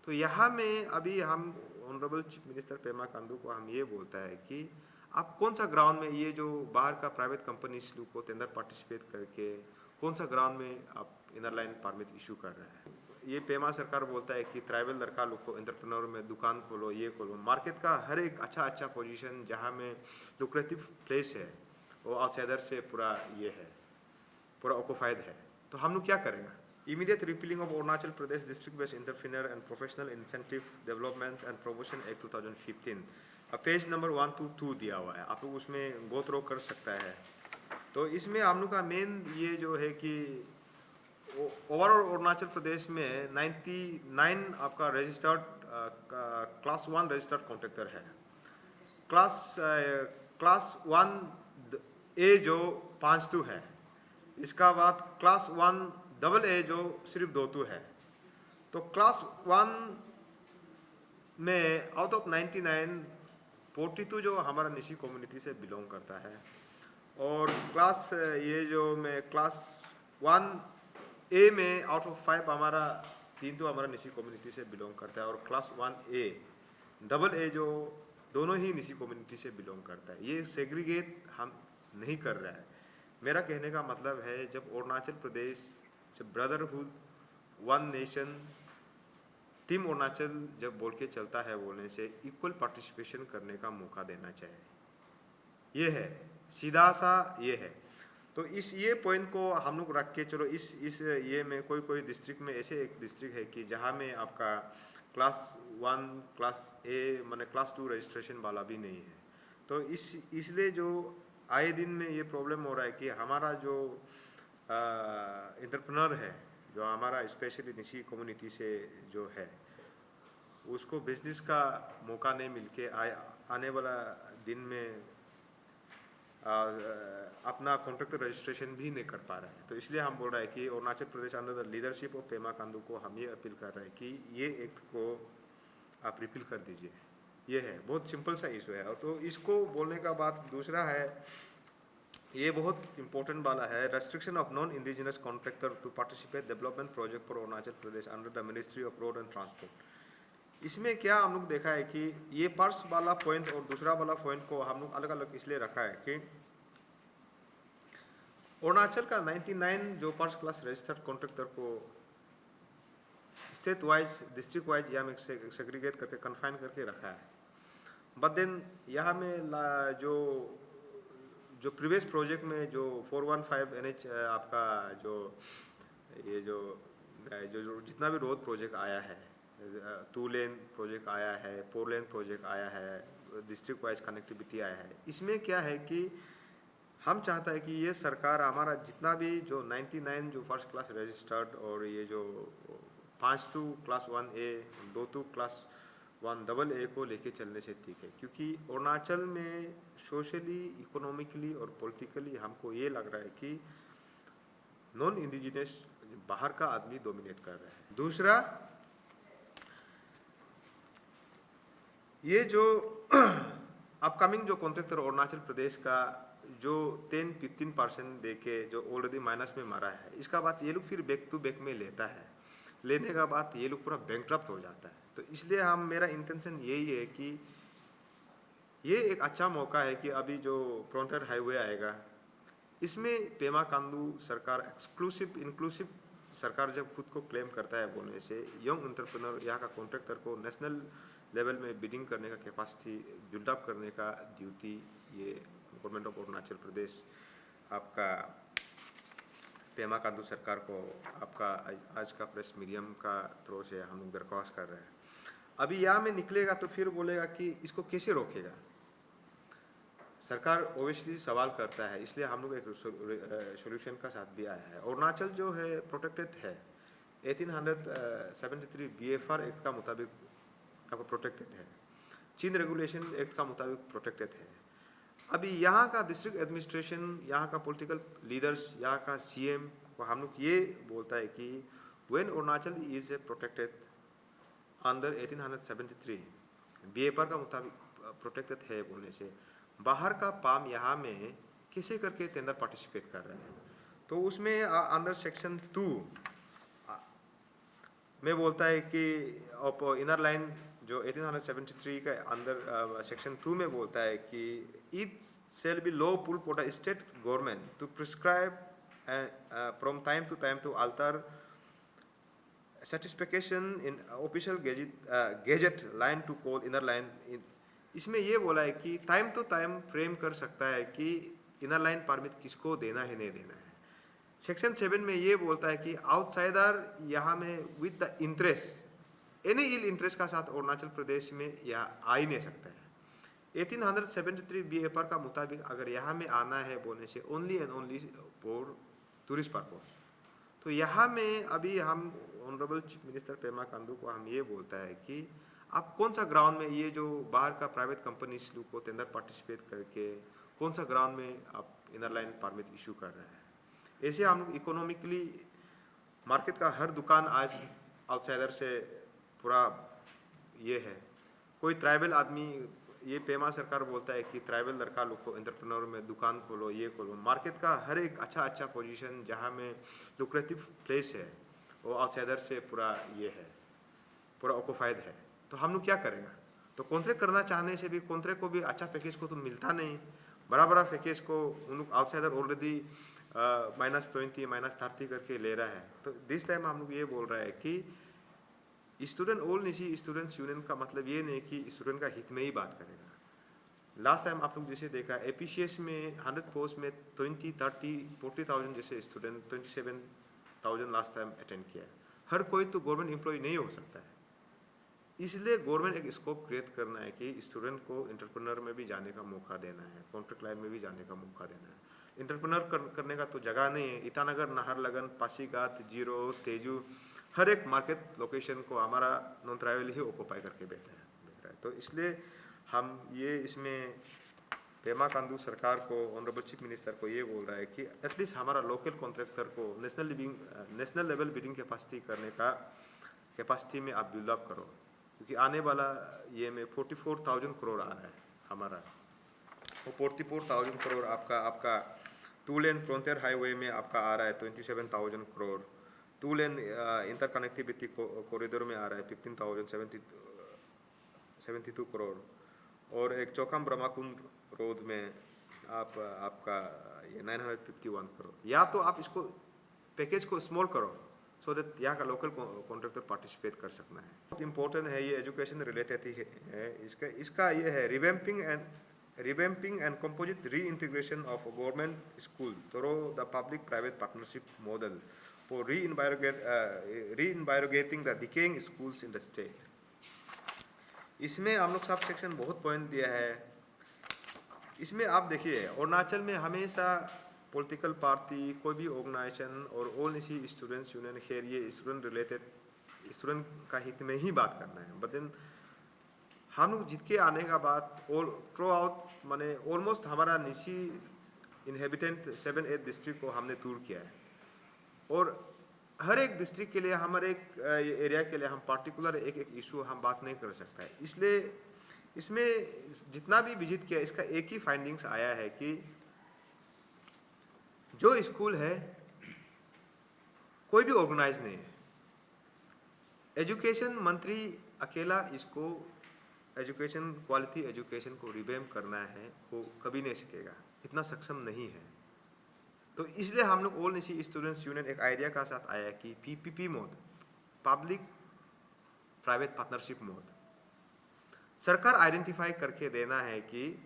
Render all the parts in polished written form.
तो यहाँ में अभी हम honourable chief minister Pema Khandu को हम ये बोलता है कि आप कौन सा ग्राउंड में ये जो बाहर का प्राइवेट कंपनीज लोग को टेंडर पार्टिसिपेट करके कौन सा ग्राउंड में आप इनर लाइन परमिट इशू कर रहे हैं। ये पेमा सरकार बोलता है कि ट्राइबल लड़का लोग को एंटरप्रेन्योर में दुकान खोलो, ये खोलो। मार्केट का हर एक अच्छा पोजीशन जहाँ में लुक्रेटिव प्लेस है वो आउटसाइडर से पूरा ये है, पूरा ऑक्युपाइड है। तो हम लोग क्या करेंगे? Immediate repealing of Arunachal Pradesh district-based entrepreneur and professional incentive development and promotion Act 2015, page number 1 to 2 दिया हुआ है, आप लोग उसमें गो थ्रो कर सकता है। तो इसमें हम लोग का मेन ये जो है कि ओवरऑल अरुणाचल प्रदेश में 99 आपका रजिस्टर्ड क्लास 1 रजिस्टर्ड कॉन्ट्रैक्टर है। क्लास 1 ए जो 5 है, इसका बाद क्लास 1 डबल ए जो सिर्फ 2 है। तो क्लास 1 में आउट ऑफ 99 42 जो हमारा निशी कम्युनिटी से बिलोंग करता है, और क्लास ये जो में क्लास 1 ए में आउट ऑफ 5 हमारा 3 तो हमारा निशी कम्युनिटी से बिलोंग करता है, और क्लास 1 ए डबल ए जो दोनों ही निशी कम्युनिटी से बिलोंग करता है। ये सेग्रीगेट हम नहीं कर रहा है। मेरा कहने का मतलब है, जब अरुणाचल प्रदेश जब brotherhood one nation team Arunachal जब बोल के चलता है, बोलने से इक्वल पार्टिसिपेशन करने का मौका देना चाहिए। ये है सीधा सा, ये है। तो इस ये पॉइंट को हम लोग रख के चलो, इस ये में कोई डिस्ट्रिक्ट में ऐसे एक डिस्ट्रिक्ट है कि जहाँ में आपका क्लास 1 क्लास ए माने क्लास 2 रजिस्ट्रेशन वाला भी नहीं है। तो इसलिए जो आए दिन में ये प्रॉब्लम हो रहा है कि हमारा जो एंटरप्रेन्योर है, जो हमारा स्पेशली निशी कम्युनिटी से जो है, उसको बिजनेस का मौका नहीं मिल के आने वाला दिन में अपना कॉन्ट्रैक्टर रजिस्ट्रेशन भी नहीं कर पा रहा है। तो इसलिए हम बोल रहे हैं कि Arunachal Pradesh under the leadership of Pema Khandu को हम ये अपील कर रहे हैं कि ये एक्ट को आप रिपील कर दीजिए। ये है बहुत सिंपल सा इशू है। और तो इसको बोलने का बात दूसरा है, ये बहुत इंपॉर्टेंट वाला है, restriction of non indigenous contractor to participate development project for Arunachal Pradesh under the ministry of road and transport. इसमें क्या हम लोग देखा है कि ये पर्स वाला पॉइंट और दूसरा वाला पॉइंट को हम लोग अलग अलग इसलिए रखा है कि अरुणाचल का 99 जो फर्स्ट क्लास रजिस्टर्ड कॉन्ट्रैक्टर को स्टेट वाइज डिस्ट्रिक्ट वाइज यहाँ में सेग्रीगेट करके कन्फाइन करके रखा है। बट देन यहाँ में जो प्रीवियस प्रोजेक्ट में जो 415 NH आपका जो ये जो जितना भी रोड प्रोजेक्ट आया है, 2 लेन प्रोजेक्ट आया है, 4 लेन प्रोजेक्ट आया है, डिस्ट्रिक्ट वाइज कनेक्टिविटी आया है, इसमें क्या है कि हम चाहता है कि ये सरकार हमारा जितना भी जो 99 जो फर्स्ट क्लास रजिस्टर्ड और ये जो 5 class 1A 2 class 1 double A को लेके चलने से ठीक है। क्योंकि अरुणाचल में सोशली, इकोनॉमिकली और पॉलिटिकली हमको ये लग रहा है कि नॉन इंडिजिनस बाहर का आदमी डोमिनेट कर रहा है। दूसरा, ये जो अपकमिंग जो कॉन्ट्रैक्टर अरुणाचल प्रदेश का जो 10-15% देके जो ऑलरेडी माइनस में मारा है, इसका बात ये लोग फिर बैक टू बैक में लेता है, लेने का बाद ये लोग पूरा बैंकक्रप्ट हो जाता है। तो इसलिए मेरा इंटेंशन यही है कि ये एक अच्छा मौका है कि अभी जो फ्रंटियर हाईवे आएगा, इसमें पेमा खांडू सरकार इंक्लूसिव सरकार जब खुद को क्लेम करता है, बोलने से यंग एंटरप्रेन्योर यहाँ का कॉन्ट्रैक्टर को नेशनल लेवल में बिडिंग करने का कैपेसिटी बिल्डअप करने का ड्यूटी ये गवर्नमेंट ऑफ अरुणाचल प्रदेश आपका पेमा खांडू सरकार को आपका आज का प्रेस मीडियम का थ्रू से हम लोग दरख्वास्त कर रहे हैं। अभी यहाँ में निकलेगा तो फिर बोलेगा कि इसको कैसे रोकेगा। सरकार ओबियसली सवाल करता है, इसलिए हम लोग एक सोल्यूशन का साथ भी आया है। अरुणाचल जो है प्रोटेक्टेड है, 1873 BFR एक्ट का मुताबिक आपको प्रोटेक्टेड है, चीन रेगुलेशन एक्ट का मुताबिक प्रोटेक्टेड है। अभी यहाँ का डिस्ट्रिक्ट एडमिनिस्ट्रेशन, यहाँ का पॉलिटिकल लीडर्स, यहाँ का CM को हम लोग ये बोलता है कि when Arunachal is a protected under 1873 BFR का मुताबिक प्रोटेक्टेड है, बोलने से बाहर का पाम यहाँ में कैसे करके टेंडर पार्टिसिपेट कर रहे हैं। तो उसमें अंडर सेक्शन 2 में बोलता है कि इनर लाइन जो 1873 के अंदर सेक्शन 2 में बोलता है कि it shall be lawful for the state government to prescribe from time to alter certification in official gazette line to call inner line. इसमें ये बोला है कि टाइम टू टाइम फ्रेम कर सकता है कि इनर लाइन परमिट किसको देना है नहीं देना है। सेक्शन 7 में ये बोलता है कि आउटसाइडर यहाँ में with the interest any ill interest का साथ अरुणाचल प्रदेश में यहाँ आ ही नहीं सकता है। 1873 BFR का मुताबिक अगर यहाँ में आना है बोलने से only and only for tourist purpose. तो यहाँ में अभी हम honourable chief minister Pema Khandu को हम ये बोलता है कि आप कौन सा ग्राउंड में ये जो बाहर का प्राइवेट कंपनीज लोग को टेंडर पार्टिसिपेट करके कौन सा ग्राउंड में आप इनर लाइन परमिट इशू कर रहे हैं। ऐसे हम लोग इकोनॉमिकली मार्केट का हर दुकान आज आउटसाइडर से पूरा ये है। कोई ट्राइबल आदमी, ये पेमा सरकार बोलता है कि ट्राइबल लड़का लोग को एंटरप्रेन्योर में दुकान खोलो ये खोलो। मार्केट का हर एक अच्छा पोजीशन जहाँ में लुक्रेटिव प्लेस है वो आउटसाइडर से पूरा ये है, पूरा ऑक्युपाइड है। तो हम लोग क्या करेंगे? तो कॉन्ट्रैक्ट करना चाहने से भी कॉन्ट्रैक्ट को भी अच्छा पैकेज को तो मिलता नहीं। बड़ा पैकेज को उन लोग आउटसाइडर ऑलरेडी -20 -30 करके ले रहा है। तो दिस टाइम हम लोग ये बोल रहा है कि student all Nishi students union का मतलब ये नहीं कि स्टूडेंट का हित में ही बात करेगा। लास्ट टाइम आप लोग जैसे देखा APCS में 100 पोस्ट में 20, 30, 40,000 जैसे स्टूडेंट 27,000 लास्ट टाइम अटेंड किया है। हर कोई तो गवर्नमेंट एम्प्लॉय नहीं हो सकता है। इसलिए गवर्नमेंट एक स्कोप क्रिएट करना है कि स्टूडेंट को एंटरप्रेन्योर में भी जाने का मौका देना है, कॉन्ट्रैक्ट लाइन में भी जाने का मौका देना है। एंटरप्रेन्योर करने का तो जगह नहीं है। ईटानगर, नाहरलगन, पासीघाट, जीरो, तेजू, हर एक मार्केट लोकेशन को हमारा नॉन ट्राइबल ही ऑक्यूपाई करके बैठा है। तो इसलिए हम ये इसमें पेमा खांडू सरकार को, ऑनरेबल चीफ मिनिस्टर को ये बोल रहा है कि एटलीस्ट हमारा लोकल कॉन्ट्रैक्टर को नेशनल लेवल बिडिंग कैपेसिटी करने का कैपेसिटी में आप बिल्डअप करो, क्योंकि आने वाला ये में 44,000 करोड़ आ रहा है हमारा। वो 44,000 करोड़ आपका 2 लेन फ्रंटियर हाईवे में आपका आ रहा है 27,000 करोड़। 2 लेन इंटर कनेक्टिविटी कॉरिडोर में आ रहा है 15,072 करोड़। और एक चौकम ब्रह्माकुंड रोड में आपका ये 951 करोड़। या तो आप इसको पैकेज को स्मॉल करो सो दैट यहाँ का लोकल कॉन्ट्रैक्टर पार्टिसिपेट कर सकना है। बहुत इंपॉर्टेंट है, ये एजुकेशन रिलेटेड ही है। इसका ये है revamping and composite reintegration of government school through the public-private partnership model for reinvigorating the decaying schools in the state। इसमें हम लोग सब सेक्शन बहुत पॉइंट दिया है। इसमें आप देखिए अरुणाचल में हमेशा पॉलिटिकल पार्टी, कोई भी ऑर्गेनाइजेशन और ऑल निशी स्टूडेंट्स यूनियन, खैर ये स्टूडेंट रिलेटेड स्टूडेंट का हित में ही बात करना है। बट देन हम लोग जीत के आने का बाद और थ्रू आउट माने ऑलमोस्ट हमारा निशी इनहेबिटेंट 7-8 डिस्ट्रिक्ट को हमने टूर किया है। और हर एक डिस्ट्रिक्ट के लिए, हमारे एक एरिया के लिए हम पार्टिकुलर एक इशू हम बात नहीं कर सकता है। इसलिए इसमें जितना भी विजिट किया इसका एक ही फाइंडिंग्स आया है कि जो स्कूल है कोई भी ऑर्गेनाइज नहीं है। एजुकेशन मंत्री अकेला इसको एजुकेशन, क्वालिटी एजुकेशन को रिवैम्प करना है वो कभी नहीं सकेगा, इतना सक्षम नहीं है। तो इसलिए हम लोग ऑल निशी स्टूडेंट्स यूनियन एक आइडिया का साथ आया कि PPP mode, public private partnership mode, सरकार आइडेंटिफाई करके देना है कि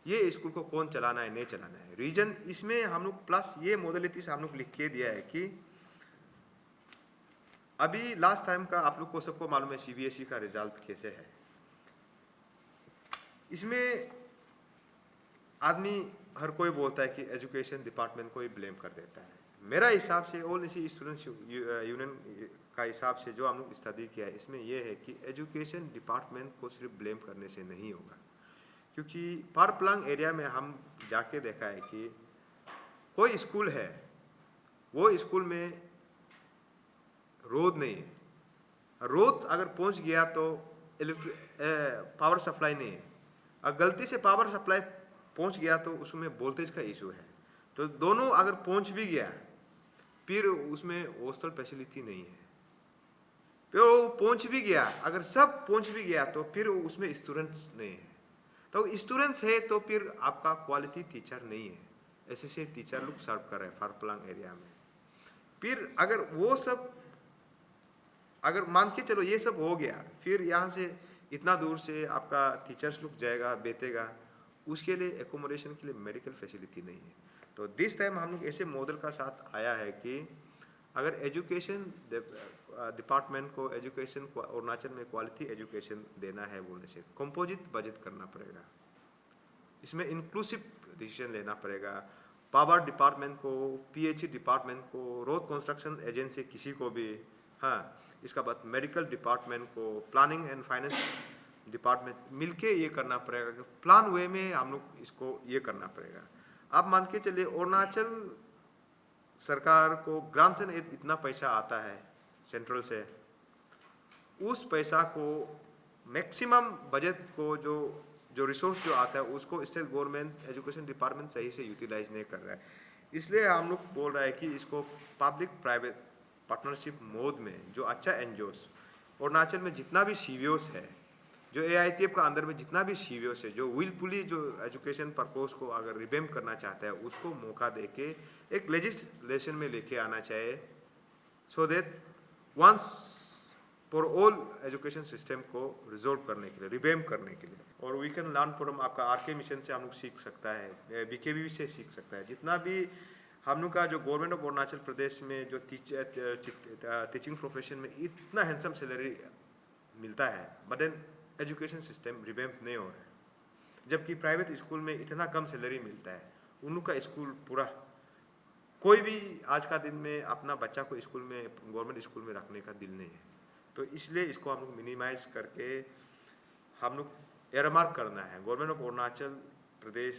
ये स्कूल को कौन चलाना है नहीं चलाना है। रीजन इसमें हम लोग प्लस ये मॉडलिटीज हम लोग लिख के दिया है कि अभी लास्ट टाइम का आप लोग को सबको मालूम है CBSE का रिजल्ट कैसे है। इसमें आदमी हर कोई बोलता है कि एजुकेशन डिपार्टमेंट को ही ब्लेम कर देता है। मेरा हिसाब से ऑल निशी स्टूडेंट्स यूनियन का हिसाब से जो हम लोग स्टडी किया है इसमें यह है कि एजुकेशन डिपार्टमेंट को सिर्फ ब्लेम करने से नहीं होगा, क्योंकि पार प्लांग एरिया में हम जाके देखा है कि कोई स्कूल है, वो स्कूल में रोड नहीं है। रोड अगर पहुंच गया तो पावर सप्लाई नहीं है। अगर गलती से पावर सप्लाई पहुंच गया तो उसमें वोल्टेज का इशू है। तो दोनों अगर पहुंच भी गया फिर उसमें हॉस्टल फैसिलिटी नहीं है। फिर वो पहुंच भी गया, अगर सब पहुंच भी गया तो फिर उसमें स्टूडेंट्स नहीं है, तो स्टूडेंट्स है तो फिर आपका क्वालिटी टीचर नहीं है। ऐसे से टीचर लोग सर्व कर रहे हैं फारपलांग एरिया में। फिर अगर वो सब, अगर मान के चलो ये सब हो गया, फिर यहाँ से इतना दूर से आपका टीचर्स लोग जाएगा बेतेगा, उसके लिए एकोमोडेशन के लिए मेडिकल फैसिलिटी नहीं है। तो दिस टाइम हम लोग ऐसे मॉडल का साथ आया है कि अगर एजुकेशन डिपार्टमेंट को एजुकेशन को अरुणाचल में क्वालिटी एजुकेशन देना है बोलने से कंपोजिट बजट करना पड़ेगा, इसमें इंक्लूसिव डिसीजन लेना पड़ेगा। पावर डिपार्टमेंट को, पीएचई डिपार्टमेंट को, रोड कंस्ट्रक्शन एजेंसी किसी को भी, हाँ, इसका बाद मेडिकल डिपार्टमेंट को, प्लानिंग एंड फाइनेंस डिपार्टमेंट मिलके ये करना पड़ेगा कि प्लान वे में हम लोग इसको ये करना पड़ेगा। आप मान के चलिए अरुणाचल सरकार को ग्रांट्स एंड एड इतना पैसा आता है सेंट्रल से, उस पैसा को मैक्सिमम बजट को जो जो रिसोर्स जो आता है उसको स्टेट गवर्नमेंट एजुकेशन डिपार्टमेंट सही से यूटिलाइज नहीं कर रहा है। इसलिए हम लोग बोल रहे हैं कि इसको पब्लिक प्राइवेट पार्टनरशिप मोड में जो अच्छा एनजीओस अरुणाचल में जितना भी सीवीओस है, जो एआईटीएफ का अंदर में जितना भी सीवीओस है, जो विलफुली जो एजुकेशन पर्पस को अगर रिवेम्प करना चाहता है उसको मौका देके एक लेजिस्लेशन में लेके आना चाहिए, so that once for all education system को रिजोल्व करने के लिए, रिवेम्प करने के लिए। और वी कैन लर्न फ्रॉम आपका आरके मिशन से हम लोग सीख सकता है, बीकेबी से सीख सकता है। जितना भी हम लोग का जो गवर्नमेंट ऑफ अरुणाचल प्रदेश में जो टीचिंग प्रोफेशन में इतना हैंडसम सैलरी मिलता है, बट देन एजुकेशन सिस्टम रिवेम्प नहीं हो रहा है। जबकि प्राइवेट स्कूल में इतना कम सैलरी मिलता है, उन लोग का स्कूल पूरा, कोई भी आज का दिन में अपना बच्चा को स्कूल में, गवर्नमेंट स्कूल में रखने का दिल नहीं है। तो इसलिए इसको हम लोग मिनिमाइज करके हम लोग एयरमार्क करना है। Government of Arunachal Pradesh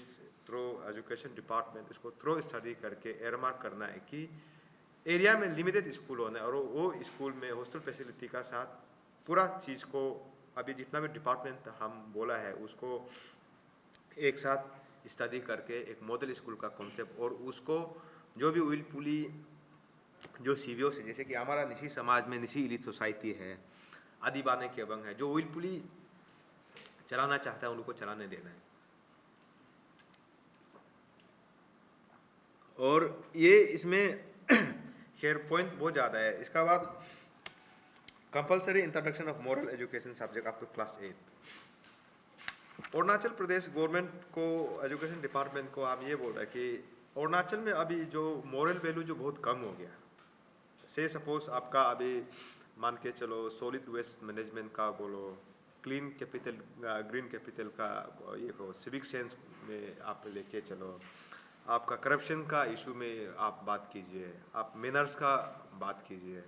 through education department इसको थ्रो स्टडी करके एयरमार्क करना है कि एरिया में लिमिटेड स्कूल होना है, और वो स्कूल में हॉस्टल फैसिलिटी का साथ पूरा चीज़ को अभी जितना भी डिपार्टमेंट हम बोला है उसको एक साथ स्टडी करके एक मॉडल स्कूल का कॉन्सेप्ट, और उसको जो भी विलफुली जो सीवीओ से, जैसे कि हमारा निशी समाज में निशी इलीट सोसाइटी है, आदिबाने केबंग है, जो विलफुली चलाना चाहता है उनको चलाने देना है। और ये इसमें खैर पॉइंट बहुत ज़्यादा है। इसका बाद compulsory introduction of moral education subject up to class 8। Arunachal Pradesh government को, एजुकेशन डिपार्टमेंट को आप ये बोल रहे हैं कि अरुणाचल में अभी जो मॉरल वैल्यू जो बहुत कम हो गया, से सपोज आपका अभी मान के चलो सॉलिड वेस्ट मैनेजमेंट का बोलो, क्लीन कैपिटल, ग्रीन कैपिटल का ये हो, सिविक सेंस में आप लेके चलो, आपका करप्शन का इशू में आप बात कीजिए, आप मैनर्स का बात कीजिए।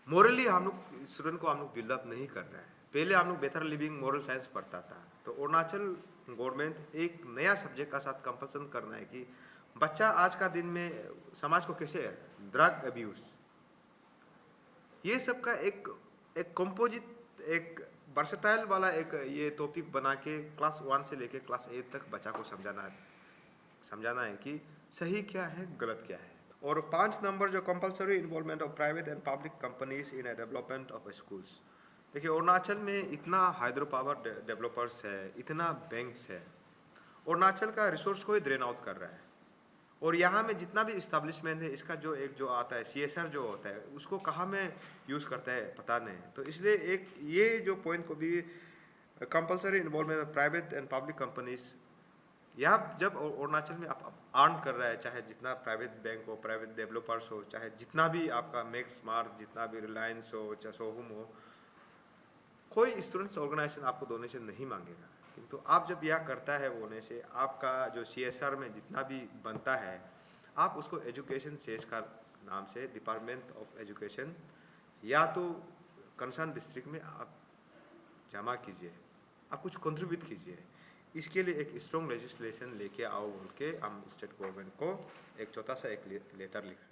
मॉरली हम लोग स्टूडेंट को हम लोग बिल्डअप नहीं कर रहे हैं। पहले हम लोग बेहतर लिविंग मॉरल साइंस पढ़ता था, तो अरुणाचल गवर्नमेंट एक नया सब्जेक्ट का साथ कंपल्सन करना है कि बच्चा आज का दिन में समाज को कैसे, ड्रग अब्यूज, ये सब का एक कंपोजिट, एक वर्सेटाइल वाला एक ये टॉपिक बना के क्लास 1 से लेके क्लास 8 तक बच्चा को समझाना है कि सही क्या है गलत क्या है। और 5 नंबर जो compulsory involvement of private and public companies in development of schools. देखिए अरुणाचल में इतना हाइड्रो पावर डेवलपर्स है, इतना बैंक्स है, अरुणाचल का रिसोर्स को ही ड्रेन आउट कर रहा है। और यहाँ में जितना भी इस्टेब्लिशमेंट है, इसका जो एक जो आता है CSR जो होता है उसको कहाँ में यूज़ करता है पता नहीं। तो इसलिए एक ये जो पॉइंट को भी compulsory involvement of private and public companies, यहाँ जब अरुणाचल में आप अर्न कर रहा है, चाहे जितना प्राइवेट बैंक हो, प्राइवेट डेवलपर्स हो, चाहे जितना भी आपका मैक्स स्मार्ट, जितना भी रिलायंस हो, चाहे सोहम हो, कोई स्टूडेंट्स ऑर्गेनाइजेशन आपको डोनेशन नहीं मांगेगा। किंतु आप जब यह करता है होने से आपका जो CSR में जितना भी बनता है, आप उसको एजुकेशन सेस का नाम से डिपार्टमेंट ऑफ एजुकेशन या तो कंसर्न डिस्ट्रिक्ट में आप जमा कीजिए, आप कुछ कंट्रीब्यूट कीजिए। इसके लिए एक स्ट्रॉन्ग लेजिस्लेशन लेके आओ बोल के हम स्टेट गवर्नमेंट को एक छोटा सा एक लेटर लिखा है।